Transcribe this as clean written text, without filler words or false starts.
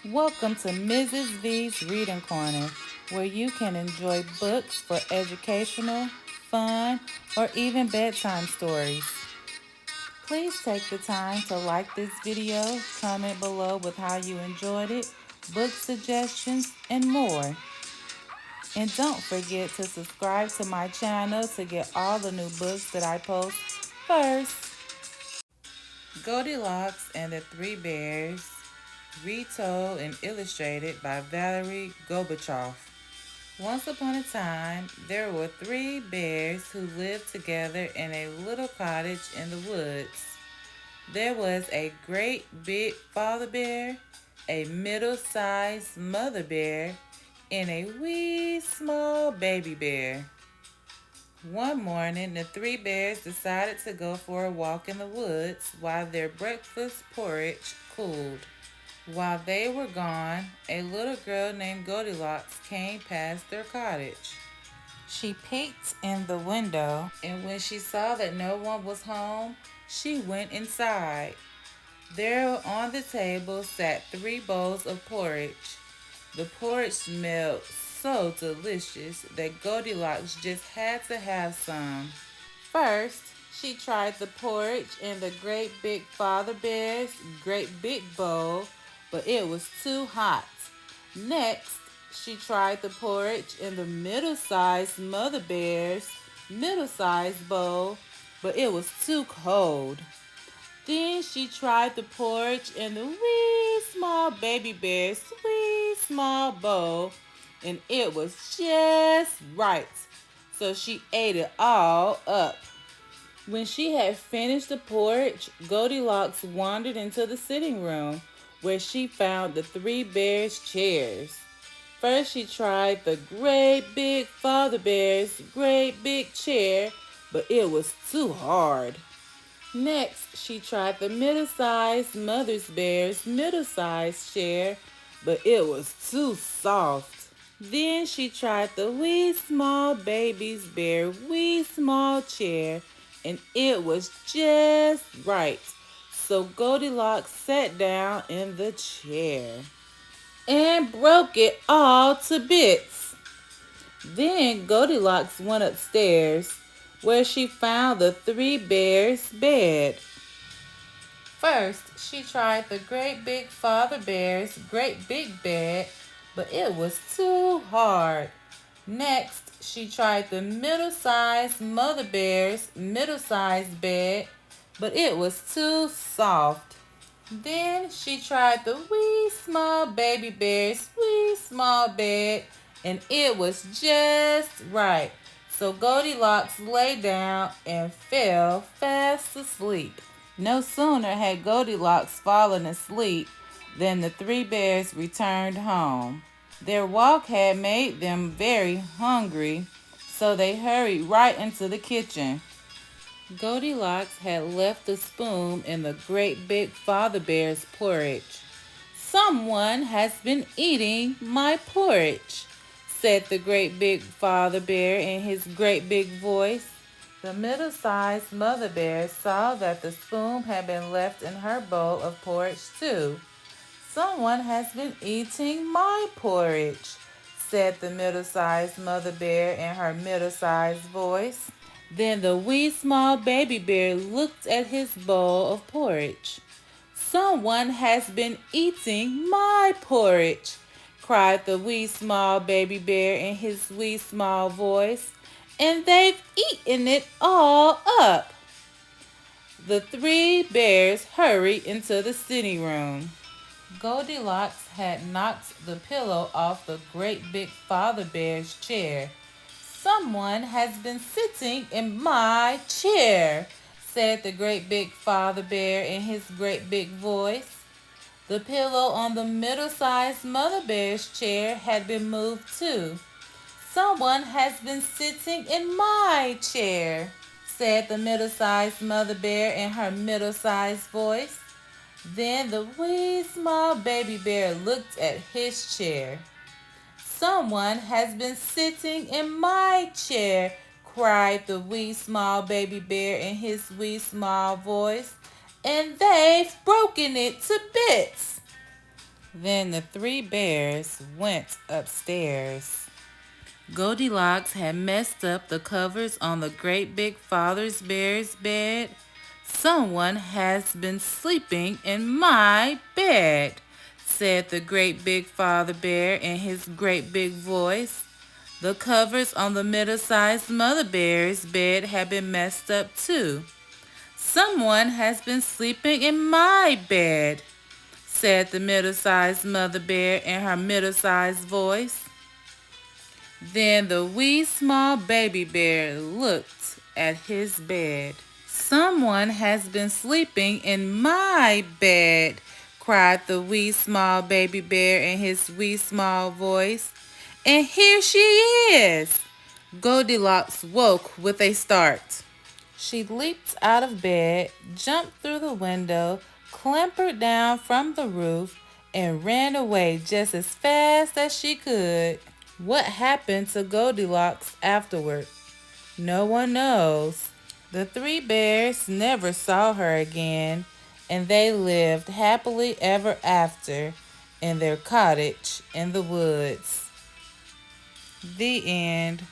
Welcome to Mrs. V's Reading Corner, where you can enjoy books for educational, fun, or even bedtime stories. Please take the time to like this video, comment below with how you enjoyed it, book suggestions, and more. And don't forget to subscribe to my channel to get all the new books that I post first. Goldilocks and the Three Bears, retold and illustrated by Valeri Gorbachev. Once upon a time, there were three bears who lived together in a little cottage in the woods. There was a great big father bear, a middle-sized mother bear, and a wee small baby bear. One morning, the three bears decided to go for a walk in the woods while their breakfast porridge cooled. While they were gone, a little girl named Goldilocks came past their cottage. She peeked in the window, and when she saw that no one was home, she went inside. There on the table sat three bowls of porridge. The porridge smelled so delicious that Goldilocks just had to have some. First, she tried the porridge in the great big father bear's great big bowl, but it was too hot. Next, she tried the porridge in the middle-sized mother bear's middle-sized bowl, but it was too cold. Then she tried the porridge in the wee small baby bear's wee small bowl, and it was just right. So she ate it all up. When she had finished the porridge, Goldilocks wandered into the sitting room, where she found the three bears' chairs. First, she tried the great big father bear's great big chair, but it was too hard. Next, she tried the middle-sized mother's bear's middle-sized chair, but it was too soft. Then she tried the wee small baby's bear wee small chair, and it was just right. So Goldilocks sat down in the chair and broke it all to bits. Then Goldilocks went upstairs, where she found the three bears' bed. First, she tried the great big father bear's great big bed, but it was too hard. Next, she tried the middle-sized mother bear's middle-sized bed, but it was too soft. Then she tried the wee small baby bear's wee small bed, and it was just right. So Goldilocks lay down and fell fast asleep. No sooner had Goldilocks fallen asleep than the three bears returned home. Their walk had made them very hungry, so they hurried right into the kitchen. Goldilocks had left the spoon in the great big father bear's porridge. "Someone has been eating my porridge," said the great big father bear in his great big voice. The middle-sized mother bear saw that the spoon had been left in her bowl of porridge too. "Someone has been eating my porridge," said the middle-sized mother bear in her middle-sized voice. Then the wee small baby bear looked at his bowl of porridge. "Someone has been eating my porridge," cried the wee small baby bear in his wee small voice, "and they've eaten it all up." The three bears hurried into the sitting room. Goldilocks had knocked the pillow off the great big father bear's chair. "Someone has been sitting in my chair," said the great big father bear in his great big voice. The pillow on the middle-sized mother bear's chair had been moved too. "Someone has been sitting in my chair," said the middle-sized mother bear in her middle-sized voice. Then the wee small baby bear looked at his chair. "Someone has been sitting in my chair," cried the wee small baby bear in his wee small voice, "and they've broken it to bits." Then the three bears went upstairs. Goldilocks had messed up the covers on the great big father bear's bed. Someone has been sleeping in my bed, said the great big father bear in his great big voice. The covers on the middle-sized mother bear's bed had been messed up too. Someone has been sleeping in my bed, said the middle-sized mother bear in her middle-sized voice. Then the wee small baby bear looked at his bed. Someone has been sleeping in my bed, cried the wee small baby bear in his wee small voice. And here she is! Goldilocks woke with a start. She leaped out of bed, jumped through the window, clambered down from the roof, and ran away just as fast as she could. What happened to Goldilocks afterward? No one knows. The three bears never saw her again, and they lived happily ever after in their cottage in the woods. The end.